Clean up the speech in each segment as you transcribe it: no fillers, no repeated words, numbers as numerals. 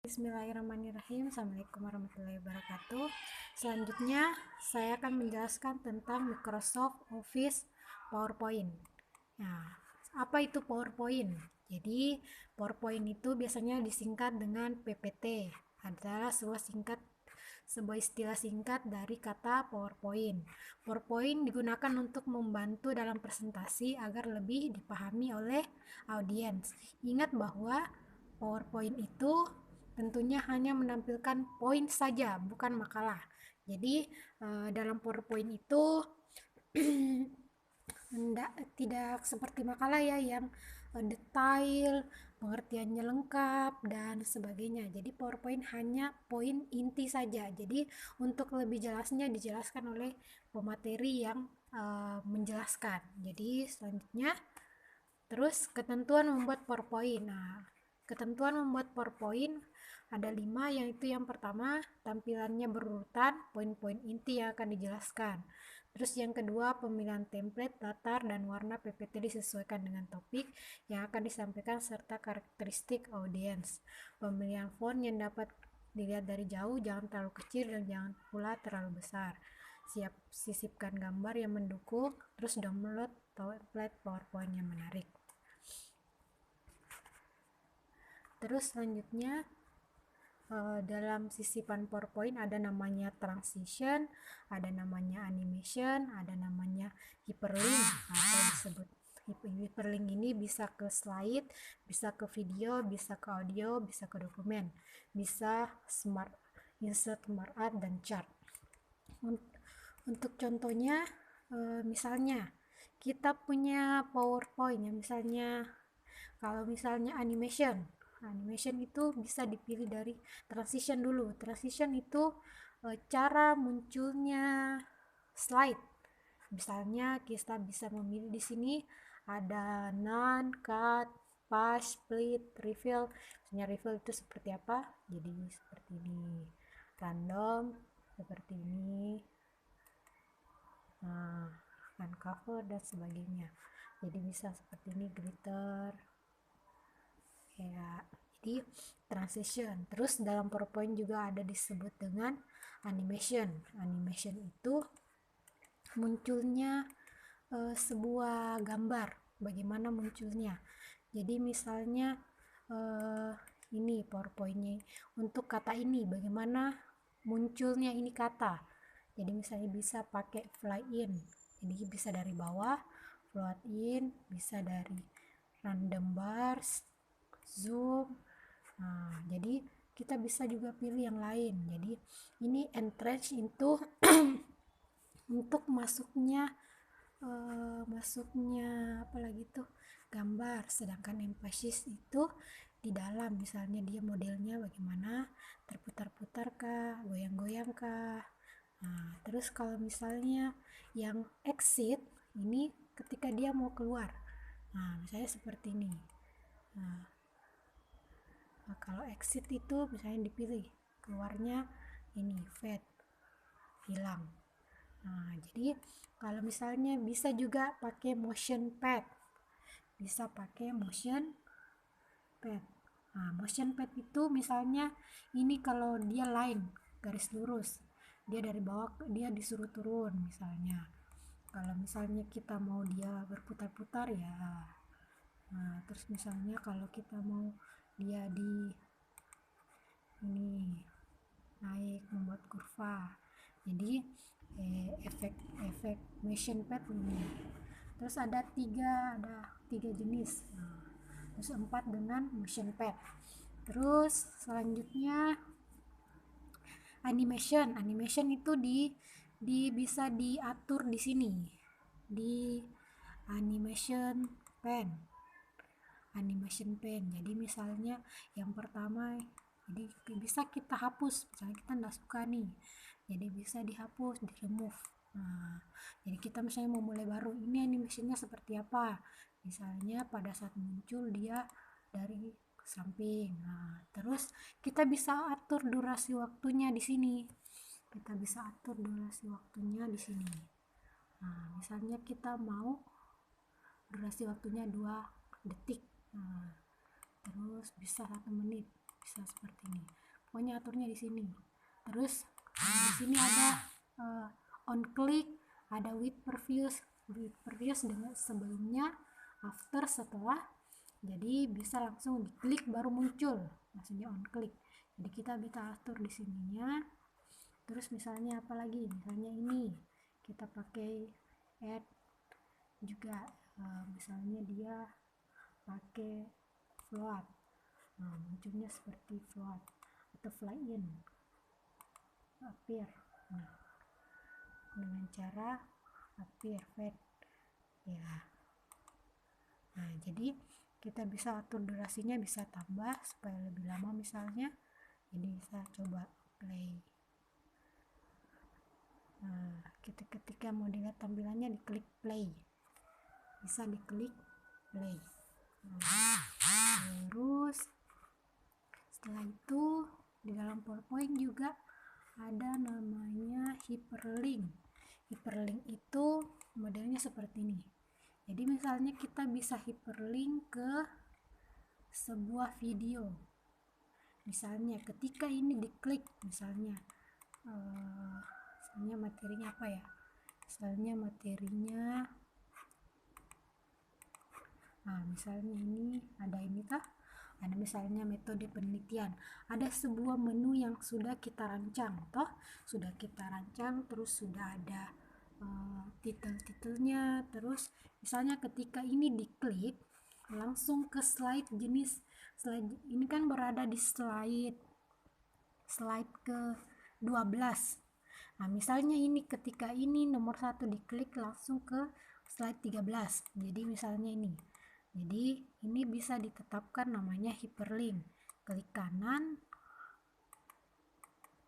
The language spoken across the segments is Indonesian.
Bismillahirrahmanirrahim. Assalamualaikum warahmatullahi wabarakatuh. Selanjutnya, saya akan menjelaskan tentang Microsoft Office PowerPoint. Nah, apa itu PowerPoint? Jadi, PowerPoint itu biasanya disingkat dengan PPT. Adalah sebuah istilah singkat dari kata PowerPoint. PowerPoint digunakan untuk membantu dalam presentasi agar lebih dipahami oleh audiens. Ingat bahwa PowerPoint itu tentunya hanya menampilkan poin saja, bukan makalah. Jadi dalam PowerPoint itu tidak seperti makalah ya yang detail, pengertiannya lengkap dan sebagainya. Jadi PowerPoint hanya poin inti saja. Jadi untuk lebih jelasnya dijelaskan oleh pemateri yang menjelaskan. Jadi selanjutnya terus ketentuan membuat PowerPoint. Nah, ketentuan membuat PowerPoint ada 5, yaitu yang pertama, tampilannya berurutan, poin-poin inti yang akan dijelaskan. Terus yang kedua, pemilihan template, latar, dan warna PPT disesuaikan dengan topik yang akan disampaikan serta karakteristik audiens. Pemilihan font yang dapat dilihat dari jauh, jangan terlalu kecil dan jangan pula terlalu besar. Sisipkan gambar yang mendukung, terus download template PowerPoint yang menarik. Terus selanjutnya dalam sisipan PowerPoint ada namanya transition, ada namanya animation, ada namanya hyperlink atau disebut hyperlink. Ini bisa ke slide, bisa ke video, bisa ke audio, bisa ke dokumen, bisa insert smart art dan chart. Untuk contohnya misalnya kita punya PowerPoint ya, misalnya kalau misalnya animation itu bisa dipilih dari transition dulu. Transition itu cara munculnya slide. Misalnya kita bisa memilih di sini ada none, cut, pass, split, reveal. Misalnya reveal itu seperti apa? Jadi seperti ini. Random seperti ini. Nah, uncover dan sebagainya. Jadi bisa seperti ini, glitter. Ya, jadi transition. Terus dalam PowerPoint juga ada disebut dengan animation. Animation itu munculnya sebuah gambar. Bagaimana munculnya? Jadi misalnya ini PowerPoint-nya untuk kata ini, bagaimana munculnya ini kata. Jadi misalnya bisa pakai fly in. Jadi bisa dari bawah, float in, bisa dari random bars, zoom. Nah, jadi kita bisa juga pilih yang lain. Jadi ini entrance itu untuk masuknya apalagi tuh gambar, sedangkan emphasis itu di dalam. Misalnya dia modelnya bagaimana, terputar-putar kah, goyang-goyang kah. Nah, terus kalau misalnya yang exit ini ketika dia mau keluar. Nah, misalnya seperti ini. Nah, kalau exit itu misalnya dipilih keluarnya ini fade, hilang. Nah, jadi kalau misalnya bisa juga pakai motion pad. Bisa pakai motion pad. Nah, motion pad itu misalnya ini kalau dia line, garis lurus. Dia dari bawah dia disuruh turun misalnya. Kalau misalnya kita mau dia berputar-putar ya. Nah, terus misalnya kalau kita mau dia di ini naik membuat kurva, jadi efek motion pad ini. Terus ada tiga jenis. Nah, terus 4 dengan motion pad. Terus selanjutnya animation itu bisa diatur di sini di animation pen. Jadi misalnya yang pertama, jadi bisa kita hapus, misalnya kita nggak suka nih, jadi bisa dihapus, di remove. Nah, jadi kita misalnya mau mulai baru, ini animationnya seperti apa, misalnya pada saat muncul dia dari samping. Nah, terus kita bisa atur durasi waktunya di sini. Nah, misalnya kita mau durasi waktunya 2 detik. Nah, terus bisa 1 menit, bisa seperti ini. Pokoknya aturnya di sini. Terus di sini ada on click, ada with previous dengan sebelumnya, after, setelah. Jadi bisa langsung diklik baru muncul, maksudnya on click. Jadi kita bisa atur di sininya. Terus misalnya apa lagi, misalnya ini kita pakai add juga, misalnya dia pakai float, nah munculnya seperti float atau fly in, appear, nah dengan cara appear fade ya. Nah jadi kita bisa atur durasinya, bisa tambah supaya lebih lama misalnya. Jadi bisa coba play. Nah, ketika mau dilihat tampilannya diklik play, bisa diklik play. Nah, terus setelah itu di dalam PowerPoint juga ada namanya hyperlink. Hyperlink itu modelnya seperti ini. Jadi misalnya kita bisa hyperlink ke sebuah video. Misalnya ketika ini diklik, misalnya materinya apa ya? Misalnya materinya, nah misalnya ini ada ini kah? Ada misalnya metode penelitian. Ada sebuah menu yang sudah kita rancang, sudah kita rancang, terus sudah ada titel-titelnya. Terus misalnya ketika ini diklik, langsung ke slide jenis slide ini kan berada di slide ke 12. Nah misalnya ini ketika ini nomor 1 diklik langsung ke slide 13. Jadi misalnya ini, jadi ini bisa ditetapkan namanya hyperlink. Klik kanan,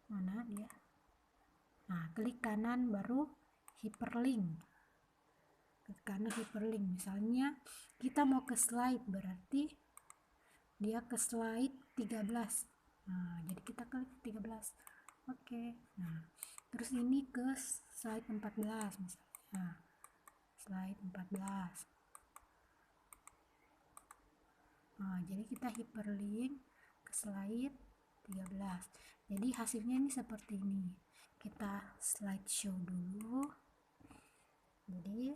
mana dia, nah klik kanan baru hyperlink, klik kanan hyperlink. Misalnya kita mau ke slide, berarti dia ke slide 13. Nah jadi kita klik 13. Oke. Nah terus ini ke slide 14 misalnya, slide 14. Nah jadi kita hyperlink ke slide 13. Jadi hasilnya ini seperti ini. Kita slideshow dulu. Jadi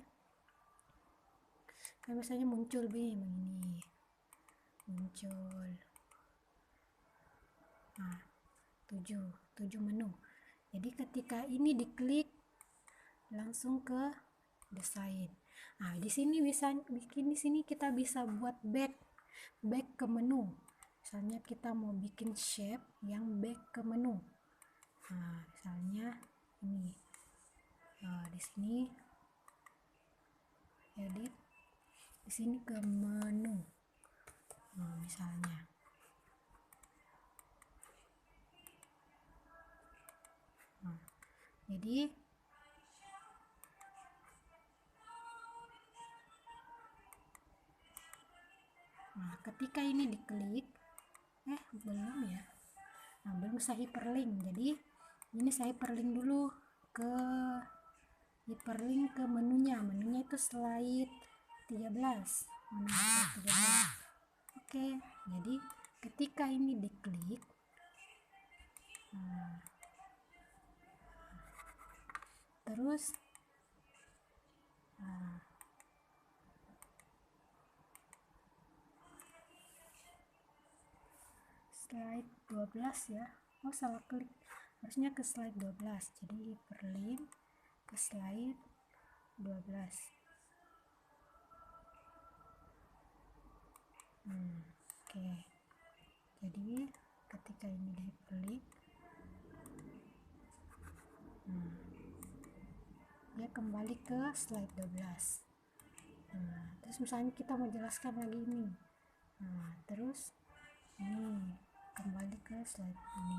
kan biasanya muncul begini, muncul nah 7 menu. Jadi ketika ini diklik langsung ke desain. Nah di sini bisa bikin, di sini kita bisa buat back ke menu. Misalnya kita mau bikin shape yang back ke menu. Nah misalnya ini, di sini edit, di sini ke menu. Nah misalnya jadi ketika ini diklik belum ya, belum saya hyperlink. Jadi ini saya hyperlink dulu ke menunya itu slide 13, menu slide 13. Oke, jadi ketika ini diklik, terus slide 12 ya, salah klik, harusnya ke slide 12. Jadi hyperlink ke slide 12. Oke. Jadi ketika ini di hyperlink, dia kembali ke slide 12. Terus misalnya kita mau jelaskan lagi ini, terus ini kembali ke slide ini,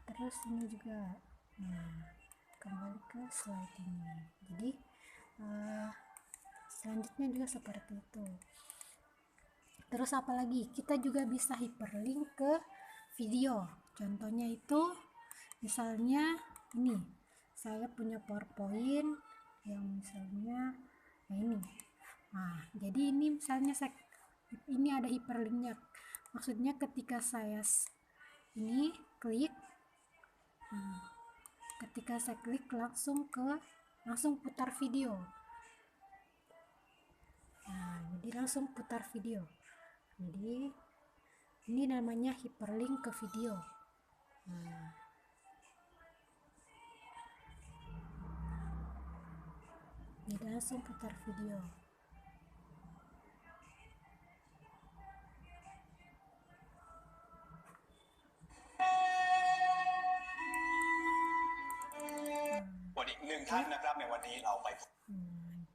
terus ini juga kembali ke slide ini. Jadi selanjutnya juga seperti itu. Terus apalagi, kita juga bisa hyperlink ke video. Contohnya itu misalnya ini, saya punya PowerPoint yang misalnya ini. Nah jadi ini misalnya ini ada hyperlinknya. maksudnya ketika saya ini klik, ketika saya klik langsung putar video. Nah, jadi langsung putar video. Jadi ini namanya hyperlink ke video. Nah, jadi langsung putar video.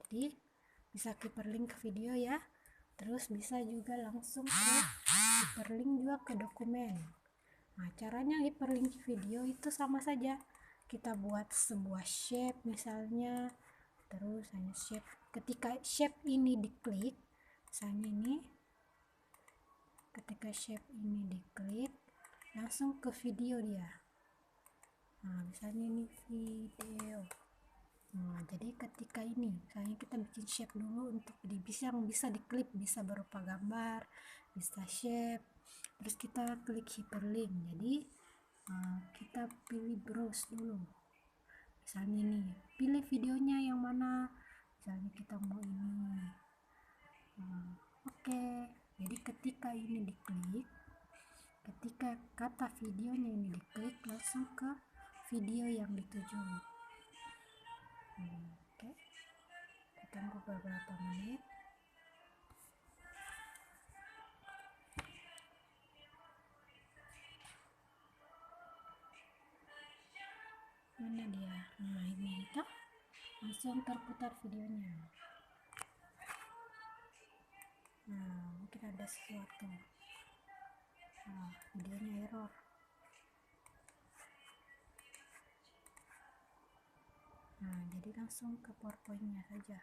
Jadi bisa hyperlink ke video ya. Terus bisa juga langsung hyperlink juga ke dokumen. Nah, caranya hyperlink video itu sama saja. Kita buat sebuah shape misalnya, terus hanya shape. Ketika shape ini diklik, misalnya ini, ketika shape ini diklik, langsung ke video dia. Nah, misalnya ini video. Nah, jadi ketika ini, misalnya kita bikin shape dulu untuk bisa diklip, bisa berupa gambar, bisa shape, terus kita klik hyperlink. Jadi kita pilih browse dulu, misalnya ini, pilih videonya yang mana, misalnya kita mau ini. Oke. Jadi ketika ini diklik, ketika kata videonya ini diklik, langsung ke video yang dituju. Oke, kita tunggu beberapa menit. Mana dia? Nah, ini itu langsung terputar videonya. Nah, mungkin ada sesuatu. Nah, videonya error. Nah, jadi langsung ke PowerPoint-nya saja.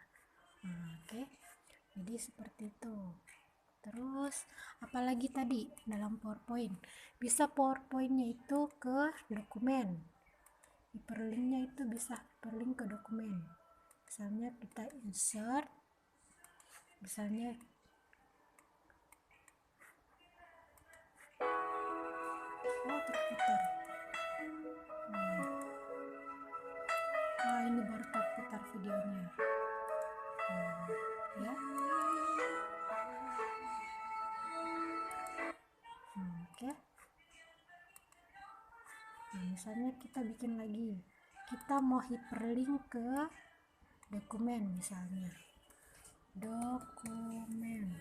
Nah, oke. Jadi seperti itu. Terus apalagi tadi dalam PowerPoint, bisa PowerPoint-nya itu ke dokumen, hyperlink-nya itu bisa hyperlink ke dokumen. Misalnya kita insert, misalnya terputar. Ini baru terputar videonya. Ya. Oke. Nah, misalnya kita bikin lagi, kita mau hyperlink ke dokumen, misalnya dokumen.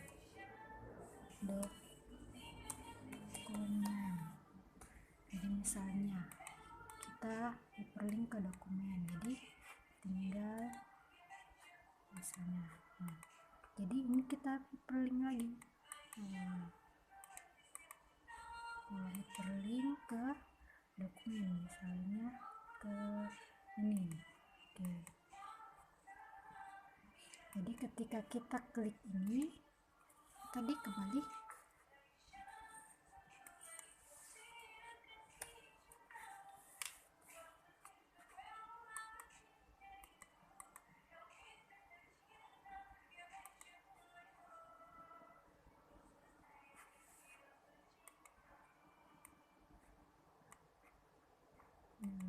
Jadi misalnya kita hyperlink ke dokumen, jadi tinggal misalnya, jadi ini kita hyperlink lagi, hyperlink ke dokumen, misalnya ke ini. Oke. Jadi ketika kita klik ini, tadi kembali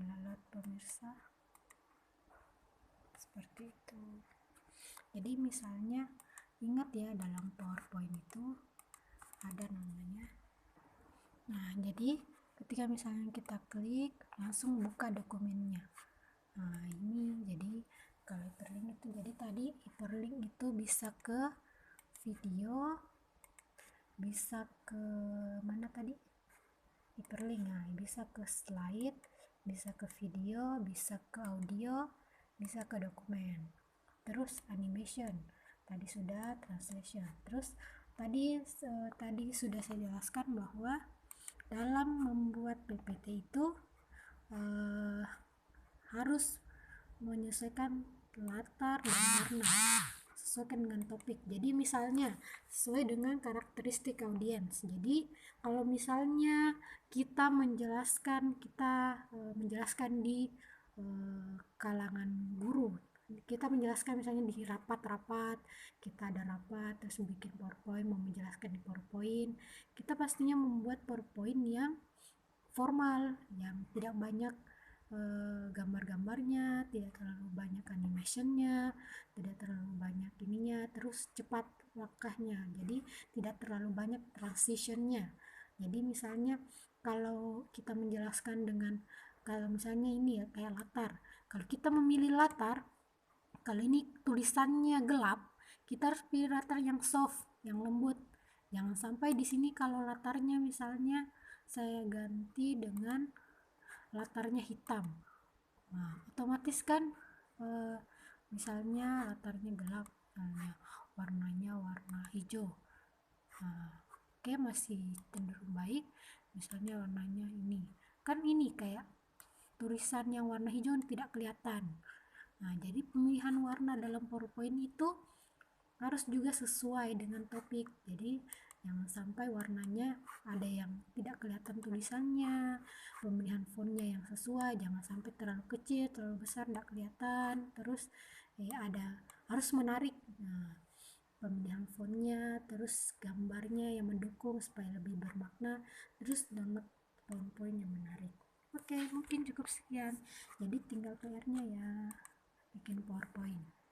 lalat pemirsa, seperti itu. Jadi misalnya ingat ya, dalam PowerPoint itu ada namanya. Nah, jadi ketika misalnya kita klik, langsung buka dokumennya. Nah, ini jadi kalau hyperlink itu, jadi tadi hyperlink itu bisa ke video, bisa ke mana tadi hyperlink. Nah, bisa ke slide, bisa ke video, bisa ke audio, bisa ke dokumen. Terus animation, tadi sudah translation. Terus tadi sudah saya jelaskan bahwa dalam membuat PPT itu harus menyesuaikan latar dan warna sesuaikan dengan topik. Jadi misalnya sesuai dengan karakteristik audiens. Jadi kalau misalnya kita menjelaskan di kalangan guru, kita menjelaskan misalnya di rapat-rapat, kita ada rapat terus bikin PowerPoint, mau menjelaskan di PowerPoint, kita pastinya membuat PowerPoint yang formal, yang tidak banyak gambar-gambarnya, tidak terlalu banyak animationnya, tidak terlalu banyak ininya, terus cepat langkahnya, jadi tidak terlalu banyak transitionnya. Jadi misalnya kalau kita menjelaskan dengan, kalau misalnya ini ya kayak latar, kalau kita memilih latar, kalau ini tulisannya gelap, kita harus pilih latar yang soft, yang lembut. Jangan sampai di sini kalau latarnya misalnya saya ganti dengan latarnya hitam. Nah, otomatis kan eh, misalnya latarnya gelap, misalnya warnanya warna hijau. Nah, oke, masih cenderung baik. Misalnya warnanya ini. Kan ini kayak tulisan yang warna hijau tidak kelihatan. Nah, jadi pemilihan warna dalam PowerPoint itu harus juga sesuai dengan topik. Jadi jangan sampai warnanya ada yang tidak kelihatan tulisannya, pemilihan fontnya yang sesuai, jangan sampai terlalu kecil, terlalu besar tidak kelihatan. Terus ada harus menarik. Nah, pemilihan fontnya, terus gambarnya yang mendukung supaya lebih bermakna, terus download poin-poin yang menarik. Oke, mungkin cukup sekian. Jadi tinggal PR-nya ya, bikin PowerPoint.